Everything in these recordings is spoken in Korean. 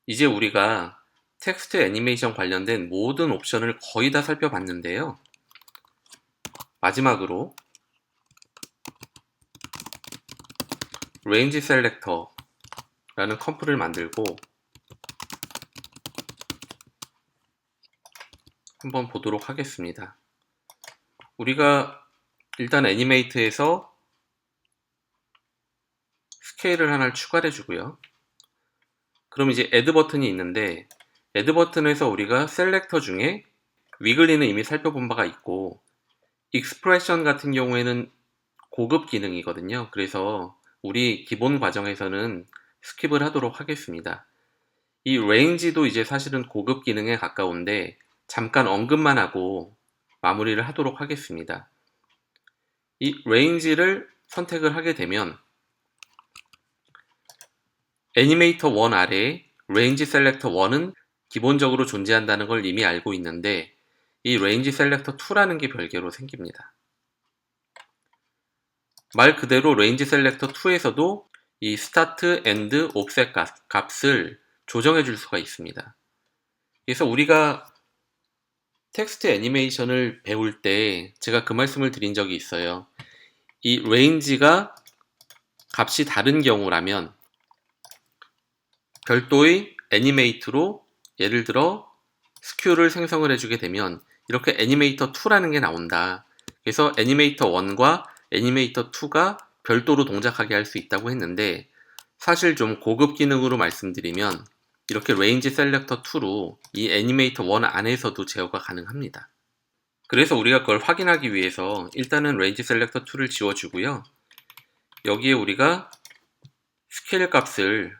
이제 우리가 텍스트 애니메이션 관련된 모든 옵션을 거의 다 살펴봤는데요. 마지막으로 레인지 셀렉터라는 컴프를 만들고 한번 보도록 하겠습니다. 우리가 일단 애니메이트에서 스케일을 하나를 추가해 주고요. 그럼 이제 애드 버튼이 있는데 애드 버튼에서 우리가 셀렉터 중에 위글리는 이미 살펴본 바가 있고 익스프레션 같은 경우에는 고급 기능이거든요. 그래서 우리 기본 과정에서는 스킵을 하도록 하겠습니다. 이 레인지도 이제 사실은 고급 기능에 가까운데 잠깐 언급만 하고 마무리를 하도록 하겠습니다. 이 레인지를 선택을 하게 되면 애니메이터 1 아래에 레인지 셀렉터 1은 기본적으로 존재한다는 걸 이미 알고 있는데 이 레인지 셀렉터 2라는 게 별개로 생깁니다. 말 그대로 레인지 셀렉터 2에서도 이 스타트, 엔드, 옵셋 값을 조정해 줄 수가 있습니다. 그래서 우리가 텍스트 애니메이션을 배울 때 제가 그 말씀을 드린 적이 있어요. 이 레인지가 값이 다른 경우라면 별도의 애니메이트로 예를 들어 스큐를 생성을 해주게 되면 이렇게 애니메이터 2라는 게 나온다. 그래서 애니메이터 1과 애니메이터 2가 별도로 동작하게 할 수 있다고 했는데 사실 좀 고급 기능으로 말씀드리면 이렇게 레인지 셀렉터 2로 이 애니메이터 1 안에서도 제어가 가능합니다. 그래서 우리가 그걸 확인하기 위해서 일단은 레인지 셀렉터 2를 지워주고요. 여기에 우리가 스케일 값을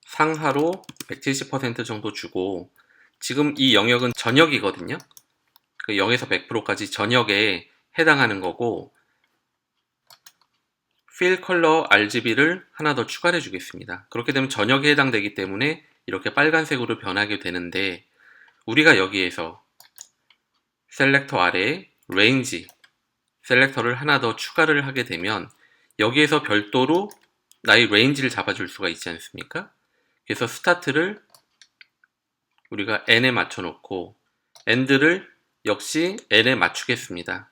상하로 170% 정도 주고 지금 이 영역은 전역이거든요. 0에서 100%까지 전역에 해당하는 거고 Fill Color RGB를 하나 더 추가해 주겠습니다. 그렇게 되면 전역에 해당되기 때문에 이렇게 빨간색으로 변하게 되는데 우리가 여기에서 셀렉터 아래에 레인지 셀렉터를 하나 더 추가를 하게 되면 여기에서 별도로 나의 레인지를 잡아줄 수가 있지 않습니까? 그래서 스타트를 우리가 n에 맞춰 놓고 end를 역시 n에 맞추겠습니다.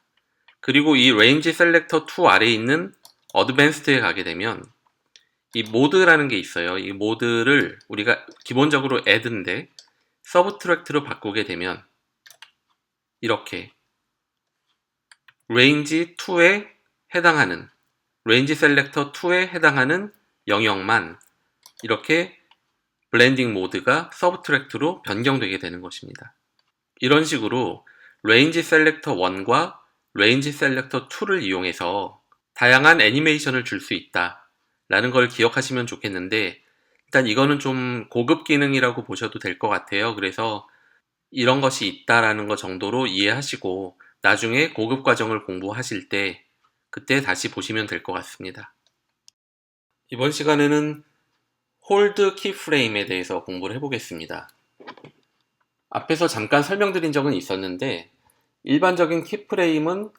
그리고 이 레인지 셀렉터 2 아래에 있는 어드밴스드에 가게 되면 이 모드라는 게 있어요. 이 모드를 우리가 기본적으로 add인데 서브트랙트로 바꾸게 되면 이렇게 레인지 2에 해당하는 레인지 셀렉터 2에 해당하는 영역만 이렇게 블렌딩 모드가 서브트랙트로 변경되게 되는 것입니다. 이런 식으로 레인지 셀렉터 1과 레인지 셀렉터 2를 이용해서 다양한 애니메이션을 줄 수 있다 라는 걸 기억하시면 좋겠는데 일단 이거는 좀 고급 기능이라고 보셔도 될 것 같아요. 그래서 이런 것이 있다라는 것 정도로 이해하시고 나중에 고급 과정을 공부하실 때 그때 다시 보시면 될 것 같습니다. 이번 시간에는 홀드 키프레임에 대해서 공부를 해보겠습니다. 앞에서 잠깐 설명드린 적은 있었는데 일반적인 키프레임은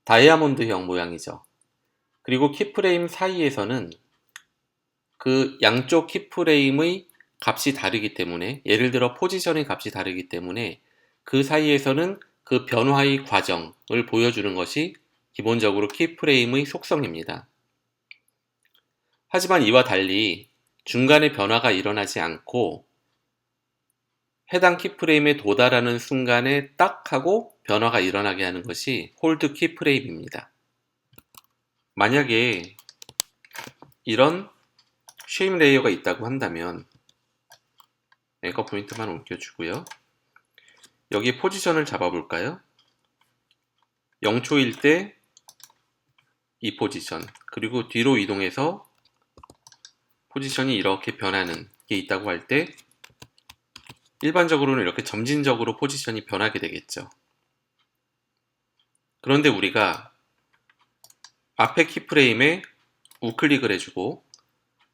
다이아몬드형 모양이죠. 그리고 키프레임 사이에서는 그 양쪽 키프레임의 값이 다르기 때문에 예를 들어 포지션의 값이 다르기 때문에 그 사이에서는 그 변화의 과정을 보여주는 것이 기본적으로 키프레임의 속성입니다. 하지만 이와 달리 중간에 변화가 일어나지 않고 해당 키프레임에 도달하는 순간에 딱 하고 변화가 일어나게 하는 것이 홀드 키프레임입니다. 만약에 이런 쉐임 레이어가 있다고 한다면 앵커 포인트만 옮겨주고요. 여기 포지션을 잡아볼까요? 0초일 때 이 포지션, 그리고 뒤로 이동해서 포지션이 이렇게 변하는 게 있다고 할 때 일반적으로는 이렇게 점진적으로 포지션이 변하게 되겠죠. 그런데 우리가 앞에 키프레임에 우클릭을 해주고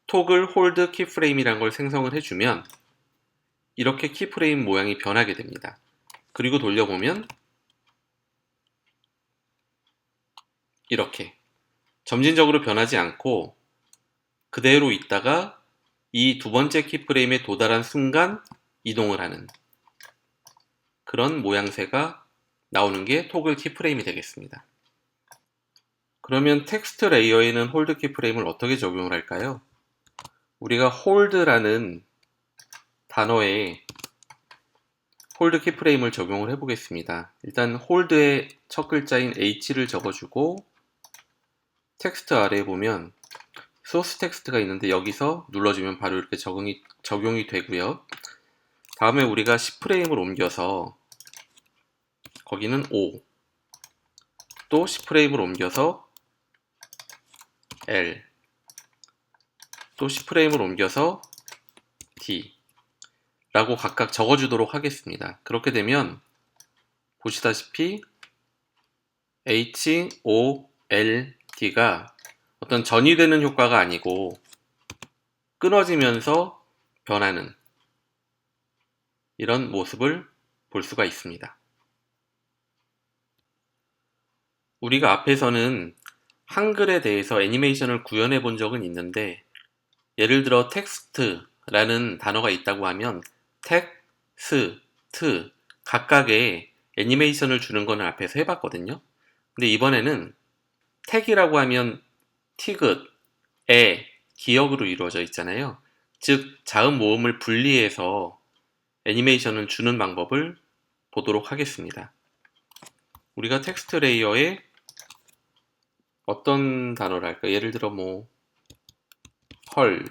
토글 홀드 키프레임이라는 걸 생성을 해주면 이렇게 키프레임 모양이 변하게 됩니다. 그리고 돌려보면 이렇게 점진적으로 변하지 않고 그대로 있다가 이 두 번째 키프레임에 도달한 순간 이동을 하는 그런 모양새가 나오는 게 토글 키프레임이 되겠습니다. 그러면 텍스트 레이어에는 홀드 키프레임을 어떻게 적용을 할까요? 우리가 홀드라는 단어에 홀드 키프레임을 적용을 해보겠습니다. 일단 홀드의 첫 글자인 H를 적어주고 텍스트 아래에 보면 소스 텍스트가 있는데 여기서 눌러주면 바로 이렇게 적용이 되고요. 다음에 우리가 10프레임을 옮겨서 거기는 O, 또 10프레임을 옮겨서 L, 또 10프레임을 옮겨서 D 라고 각각 적어주도록 하겠습니다. 그렇게 되면 보시다시피 H, O, L, D가 어떤 전이되는 효과가 아니고 끊어지면서 변하는 이런 모습을 볼 수가 있습니다. 우리가 앞에서는 한글에 대해서 애니메이션을 구현해 본 적은 있는데 예를 들어 텍스트라는 단어가 있다고 하면 텍, 스, 트 각각의 애니메이션을 주는 거는 앞에서 해봤거든요. 근데 이번에는 텍이라고 하면 티귿, 에, 기역으로 이루어져 있잖아요. 즉 자음 모음을 분리해서 애니메이션을 주는 방법을 보도록 하겠습니다. 우리가 텍스트 레이어에 어떤 단어를 할까? 예를 들어 헐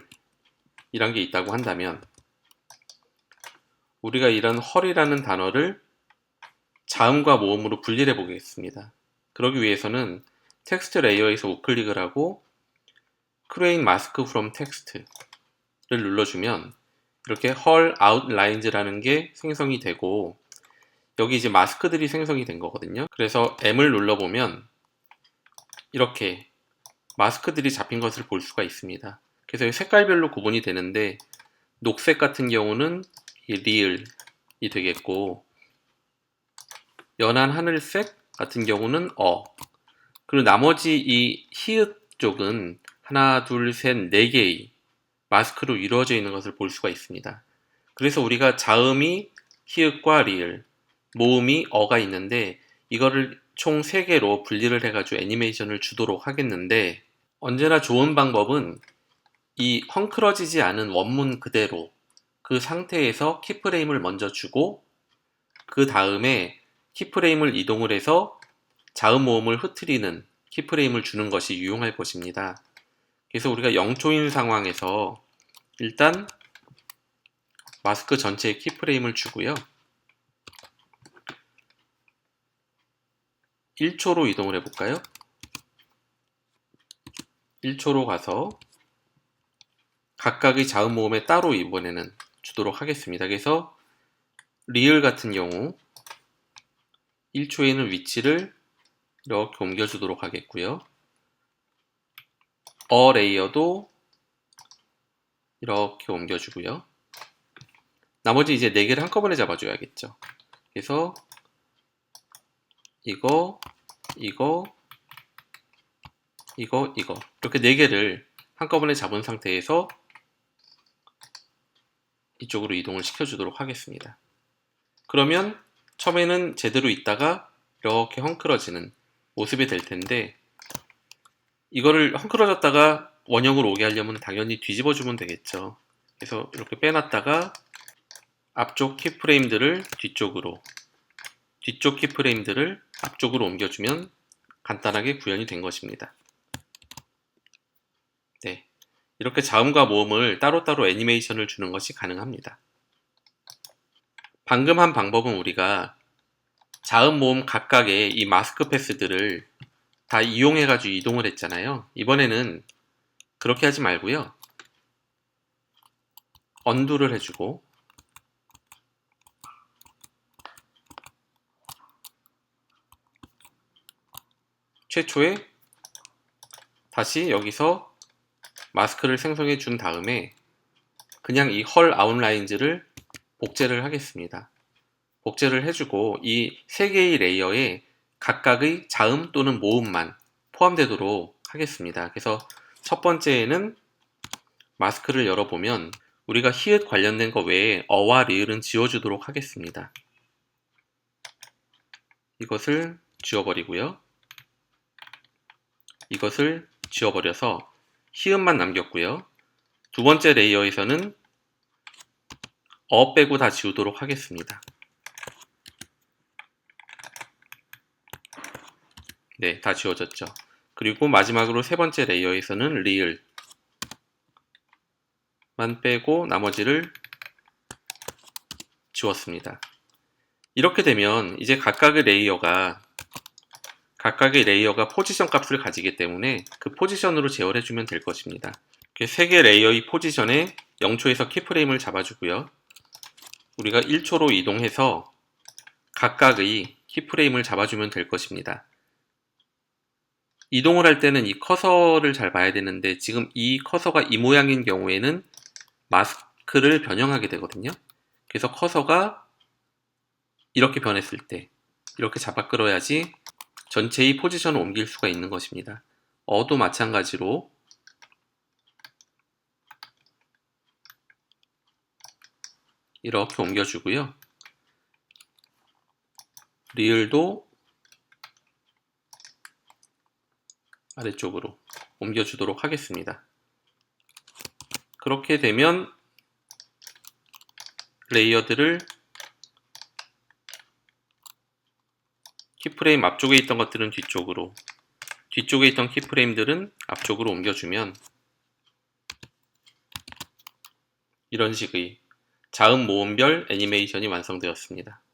이란 게 있다고 한다면 우리가 이런 헐이라는 단어를 자음과 모음으로 분리를 해 보겠습니다. 그러기 위해서는 텍스트 레이어에서 우클릭을 하고 Create Mask from Text를 눌러주면 이렇게 헐 아웃라인즈라는 게 생성이 되고 여기 이제 마스크들이 생성이 된 거거든요. 그래서 M을 눌러보면 이렇게 마스크들이 잡힌 것을 볼 수가 있습니다. 그래서 색깔별로 구분이 되는데 녹색 같은 경우는 리을이 되겠고 연한 하늘색 같은 경우는 그리고 나머지 이 히읗 쪽은 하나, 둘, 셋, 네 개의 마스크로 이루어져 있는 것을 볼 수가 있습니다. 그래서 우리가 자음이 히읗과 리을, 모음이 어가 있는데 이거를 총 3개로 분리를 해가지고 애니메이션을 주도록 하겠는데 언제나 좋은 방법은 이 헝클어지지 않은 원문 그대로 그 상태에서 키프레임을 먼저 주고 그 다음에 키프레임을 이동을 해서 자음 모음을 흐트리는 키프레임을 주는 것이 유용할 것입니다. 그래서 우리가 0초인 상황에서 일단 마스크 전체에 키프레임을 주고요. 1초로 이동을 해볼까요? 1초로 가서 각각의 자음 모음에 따로 이번에는 주도록 하겠습니다. 그래서 리을 같은 경우 1초에는 위치를 이렇게 옮겨주도록 하겠고요. 레이어도 이렇게 옮겨주고요. 나머지 이제 4개를 한꺼번에 잡아줘야겠죠. 그래서 이거 이렇게 4개를 한꺼번에 잡은 상태에서 이쪽으로 이동을 시켜주도록 하겠습니다. 그러면 처음에는 제대로 있다가 이렇게 헝클어지는 모습이 될 텐데 이거를 헝클어졌다가 원형으로 오게 하려면 당연히 뒤집어주면 되겠죠. 그래서 이렇게 빼놨다가 앞쪽 키프레임들을 뒤쪽 키프레임들을 앞쪽으로 옮겨주면 간단하게 구현이 된 것입니다. 네, 이렇게 자음과 모음을 따로따로 애니메이션을 주는 것이 가능합니다. 방금 한 방법은 우리가 자음, 모음 각각의 이 마스크 패스들을 다 이용해가지고 이동을 했잖아요. 이번에는 그렇게 하지 말고요. 언두를 해주고 최초에 다시 여기서 마스크를 생성해 준 다음에 그냥 이 헐 아웃라인즈를 복제를 하겠습니다. 복제를 해주고 이 3개의 레이어에 각각의 자음 또는 모음만 포함되도록 하겠습니다. 그래서 첫 번째에는 마스크를 열어보면 우리가 히읗 관련된 거 외에 어와 리을은 지워주도록 하겠습니다. 이것을 지워버리고요. 이것을 지워버려서 히읗만 남겼고요. 두 번째 레이어에서는 어 빼고 다 지우도록 하겠습니다. 네, 다 지워졌죠. 그리고 마지막으로 세 번째 레이어에서는 리을만 빼고 나머지를 지웠습니다. 이렇게 되면 이제 각각의 레이어가 포지션 값을 가지기 때문에 그 포지션으로 제어해주면 될 것입니다. 세 개 레이어의 포지션에 0초에서 키프레임을 잡아주고요. 우리가 1초로 이동해서 각각의 키프레임을 잡아주면 될 것입니다. 이동을 할 때는 이 커서를 잘 봐야 되는데 지금 이 커서가 이 모양인 경우에는 마스크를 변형하게 되거든요. 그래서 커서가 이렇게 변했을 때 이렇게 잡아 끌어야지 전체의 포지션을 옮길 수가 있는 것입니다. 어도 마찬가지로 이렇게 옮겨주고요. 리을도 아래쪽으로 옮겨주도록 하겠습니다. 그렇게 되면 레이어들을 키프레임 앞쪽에 있던 것들은 뒤쪽으로, 뒤쪽에 있던 키프레임들은 앞쪽으로 옮겨주면 이런 식의 자음 모음별 애니메이션이 완성되었습니다.